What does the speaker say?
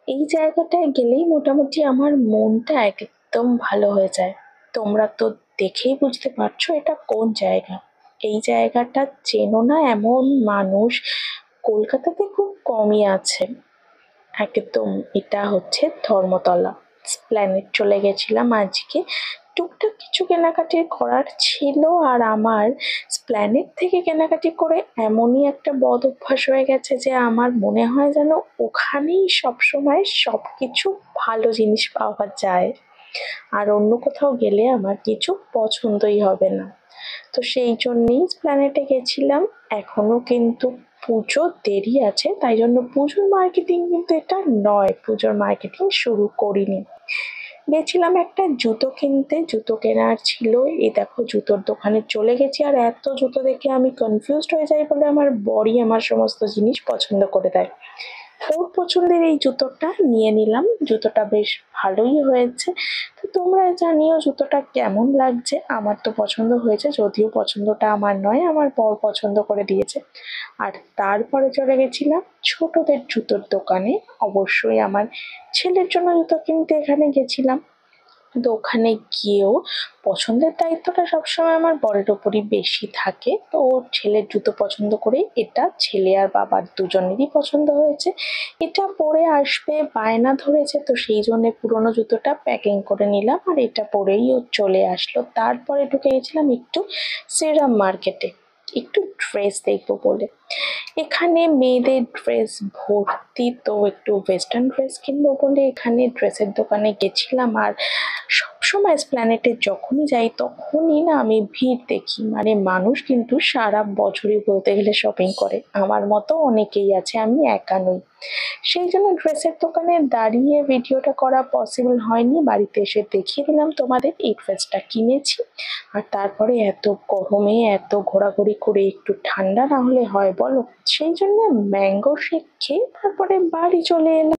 এই জায়গাটায় গেলেই মোটামুটি আমার মনটা একদম ভালো হয়ে যায়। তোমরা তো দেখেই বুঝতে পারছো এটা কোন জায়গা। এই জায়গাটা চেনো না এমন মানুষ কলকাতাতে খুব কমই আছে। একদম এটা হচ্ছে ধর্মতলা। এস্প্ল্যানেড চলে গেছিলাম আজকে। টুকটাক কিছু কেনাকাটি করার ছিল, আর আমার এস্প্ল্যানেড থেকে কেনাকাটি করে এমনই একটা বদ অভ্যাস হয়ে গেছে যে আমার মনে হয় যেন ওখানেই সবসময় সবকিছু ভালো জিনিস পাওয়া যায়। আর অন্য কোথাও গেলে আমার কিছু পছন্দই হবে না। তো সেই জন্যেই এস্প্ল্যানেডে গেছিলাম। এখনো কিন্তু পুজোর দেরি আছে, তাই জন্য পুজোর মার্কেটিং কিন্তু এটা নয়, পুজোর মার্কেটিং শুরু করিনি। গেছিলাম একটা জুতো কিনতে, জুতো কেনার ছিল। এই দেখো জুতোর দোকানে চলে গেছি, আর এত জুতো দেখে আমি কনফিউজড হয়ে যাই বলে আমার বরই আমার সমস্ত জিনিস পছন্দ করে দেয়। ওর পছন্দের এই জুতোটা নিয়ে নিলাম। জুতোটা বেশ ভালোই হয়েছে। তো তোমরা জানিও জুতোটা কেমন লাগছে। আমার তো পছন্দ হয়েছে, যদিও পছন্দটা আমার নয়, আমার বর পছন্দ করে দিয়েছে। আর তারপরে চলে গেছিলাম ছোটদের জুতোর দোকানে। অবশ্যই আমার ছেলের জন্য জুতো কিনতে এখানে গেছিলাম। তো ওখানে গিয়েও পছন্দের দায়িত্বটা সবসময় আমার বরের ওপরই বেশি থাকে। তো ওর ছেলের জুতো পছন্দ করে এটা ছেলে আর বাবার দুজনেরই পছন্দ হয়েছে। এটা পরে আসবে বায়না ধরেছে, তো সেই জন্য পুরোনো জুতোটা প্যাকিং করে নিলাম, আর এটা পরেই ও চলে আসলো। তারপরে ঢুকে গেছিলাম একটু শ্রীরাম মার্কেটে, একটু ড্রেস দেখবো বলে। এখানে মেয়েদের ড্রেস ভর্তি, তো একটু ওয়েস্টার্ন ড্রেস কিনবো বলে এখানে ড্রেসের দোকানে গেছিলাম। আর সবসময় এসপ্ল্যানেডে যখনই যাই তখনই না আমি ভিড় দেখি, মানে মানুষ কিন্তু সারা বছরই বলতে গেলে শপিং করে, আমার মতো অনেকেই আছে, আমি একা নই। সেই জন্য ড্রেসের দোকানে দাঁড়িয়ে ভিডিওটা করা পসিবল হয়নি, বাড়িতে এসে দেখিয়ে দিলাম তোমাদের এই ড্রেসটা কিনেছি। আর তারপরে এত গরমে এত ঘোরাঘুরি করে একটু ঠান্ডা না হলে হয় বলো, সেই জন্য ম্যাঙ্গো শেক খেয়ে তারপরে বাড়ি চলে এলাম।